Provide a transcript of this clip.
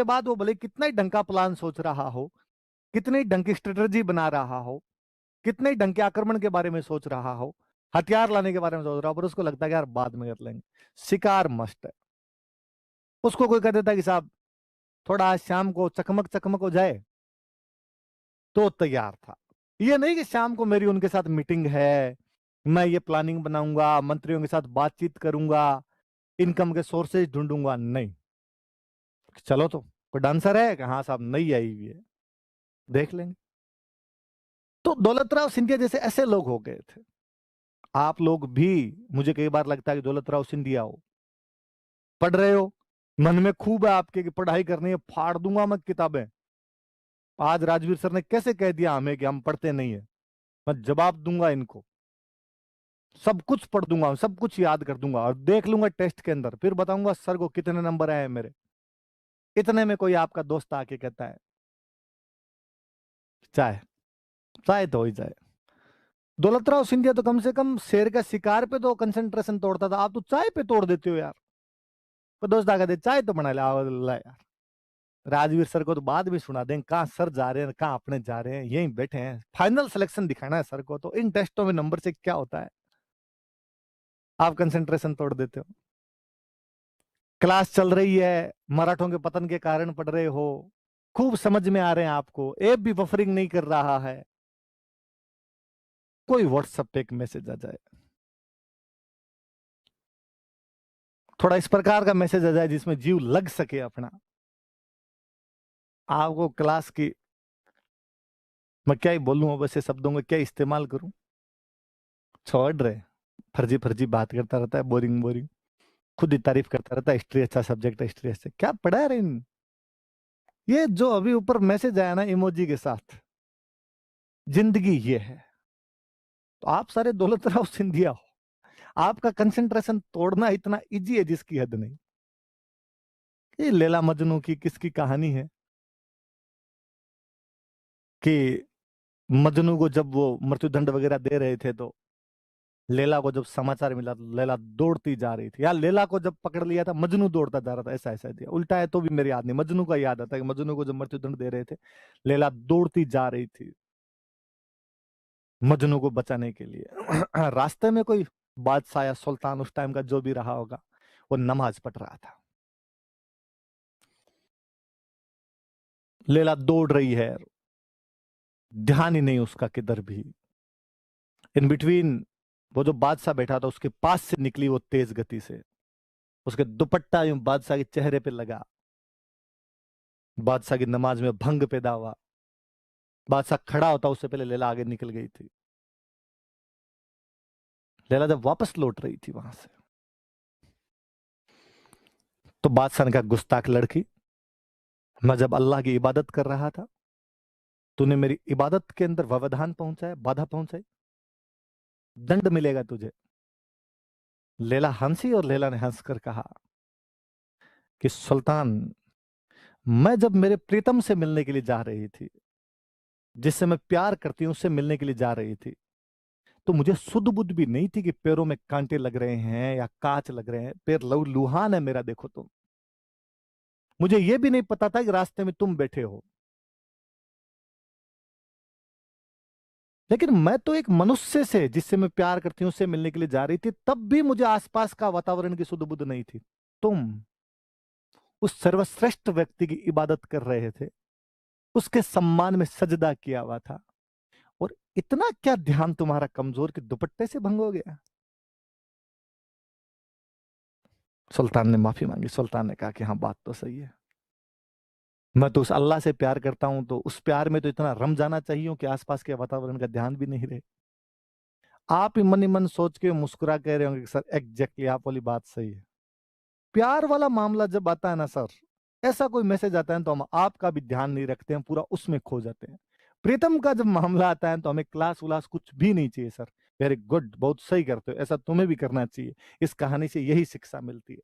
बाद वो भले कितना ही ढंग का प्लान सोच रहा हो, कितनी ढंग की स्ट्रेटजी बना रहा हो, कितने ही ढंग के आक्रमण के बारे में सोच रहा हो, हथियार लाने के बारे में सोच रहा हो, पर उसको लगता है कि यार बाद में कर लेंगे, शिकार मस्त है। उसको कोई कह देता है कि साहब थोड़ा आज शाम को चकमक चकमक हो जाए, तो तैयार था। ये नहीं कि शाम को मेरी उनके साथ मीटिंग है, मैं ये प्लानिंग बनाऊंगा, मंत्रियों के साथ बातचीत करूंगा, इनकम के सोर्सेज ढूंढूंगा, नहीं। चलो तो कोई डांसर है कि हाँ साहब नई आई हुई है, देख लेंगे। तो दौलतराव सिंधिया जैसे ऐसे लोग हो गए थे। आप लोग भी, मुझे कई बार लगता है कि दौलतराव सिंधिया हो, पढ़ रहे हो, मन में खूब है आपके कि पढ़ाई करनी है, फाड़ दूंगा मैं किताबें। आज राजवीर सर ने कैसे कह दिया हमें कि हम पढ़ते नहीं है, मैं जवाब दूंगा इनको, सब कुछ पढ़ दूंगा, सब कुछ याद कर दूंगा और देख लूंगा टेस्ट के अंदर, फिर बताऊंगा सर को कितने नंबर आए हैं मेरे। इतने में कोई आपका दोस्त आके कहता है चाय, चाय तो हो ही जाए। दौलतराव सिंधिया तो कम से कम शेर का शिकार पे तो कंसंट्रेशन तोड़ता था, आप तो चाय पे तोड़ देते हो यार। तो दोस्त आ कहते चाय तो बना ले, आओ ला यार। राजवीर सर को तो बाद में सुना दें कहाँ सर जा रहे हैं, कहाँ अपने जा रहे हैं, यहीं बैठे हैं, फाइनल सिलेक्शन दिखाना है सर को, तो इन टेस्टों में नंबर से क्या होता है। आप कंसंट्रेशन तोड़ देते हो। क्लास चल रही है, मराठों के पतन के कारण पढ़ रहे हो, खूब समझ में आ रहे हैं आपको, ऐप भी बफरिंग नहीं कर रहा है, कोई व्हाट्सएप पे एक मैसेज आ जाए, थोड़ा इस प्रकार का मैसेज आ जाए जिसमें जीव लग सके अपना, आपको क्लास की, मैं क्या ही बोलूं, वैसे शब्दों का क्या इस्तेमाल करूं, छोड़ रहे, फर्जी फर्जी बात करता रहता है, बोरिंग बोरिंग, खुद ही तारीफ करता रहता है, हिस्ट्री अच्छा सब्जेक्ट है, हिस्ट्री अच्छा, क्या पढ़ा है रे ये जो अभी ऊपर मैसेज आया ना इमोजी के साथ, जिंदगी ये है। तो आप सारे दौलतराव सिंधिया हो, आपका कंसंट्रेशन तोड़ना इतना इजी है जिसकी हद नहीं। ये लैला मजनू की किसकी कहानी है कि मजनू को जब वो मृत्युदंड वगैरह दे रहे थे, तो लैला को जब समाचार मिला तो लैला दौड़ती जा रही थी, या लैला को जब पकड़ लिया था मजनू दौड़ता जा रहा था, ऐसा ऐसा दिया, उल्टा है तो भी मेरे याद नहीं, मजनू का याद आता है कि मजनू को जब मृत्युदंड दे रहे थे, लैला दौड़ती जा रही थी मजनू को बचाने के लिए। रास्ते में कोई बादशाह या सुल्तान उस टाइम का जो भी रहा होगा, वो नमाज पढ़ रहा था, लैला दौड़ रही है, ध्यान ही नहीं उसका किधर भी। इन बिटवीन वो जो बादशाह बैठा था उसके पास से निकली वो तेज गति से, उसके दुपट्टा यूं बादशाह के चेहरे पे लगा, बादशाह की नमाज में भंग पैदा हुआ, बादशाह खड़ा होता उससे पहले लैला आगे निकल गई थी। लैला जब वापस लौट रही थी वहां से, तो बादशाह ने कहा गुस्ताख लड़की, मैं जब अल्लाह की इबादत कर रहा था, तूने मेरी इबादत के अंदर व्यवधान पहुंचाया, बाधा पहुंचाई, दंड मिलेगा तुझे। लैला हंसी और लैला ने हंसकर कहा कि सुल्तान, मैं जब मेरे प्रीतम से मिलने के लिए जा रही थी, जिससे मैं प्यार करती हूं उससे मिलने के लिए जा रही थी, तो मुझे सुध बुध भी नहीं थी कि पैरों में कांटे लग रहे हैं या कांच लग रहे हैं, पैर लुहान है मेरा, देखो तुम, मुझे यह भी नहीं पता था कि रास्ते में तुम बैठे हो। लेकिन मैं तो एक मनुष्य से जिससे मैं प्यार करती हूं उससे मिलने के लिए जा रही थी, तब भी मुझे आसपास का वातावरण की सुध बुध नहीं थी। तुम उस सर्वश्रेष्ठ व्यक्ति की इबादत कर रहे थे, उसके सम्मान में सजदा किया हुआ था, और इतना क्या ध्यान तुम्हारा कमजोर कि दुपट्टे से भंग हो गया। सुल्तान ने माफी मांगी, सुल्तान ने कहा कि हाँ बात तो सही है, मैं तो उस अल्लाह से प्यार करता हूं, तो उस प्यार में तो इतना रम जाना चाहिए कि आसपास के वातावरण का ध्यान भी नहीं रहे। आप ही मन सोच के मुस्कुरा कह रहे होंगे कि सर एग्जैक्टली आप वाली बात सही है। प्यार वाला मामला जब आता है ना सर, ऐसा कोई मैसेज आता है तो हम आपका भी ध्यान नहीं रखते हैं, पूरा उसमें खो जाते हैं। प्रीतम का जब मामला आता है तो हमें क्लास उलास कुछ भी नहीं चाहिए सर, वेरी गुड, बहुत सही करते हो, ऐसा तुम्हें भी करना चाहिए। इस कहानी से यही शिक्षा मिलती है।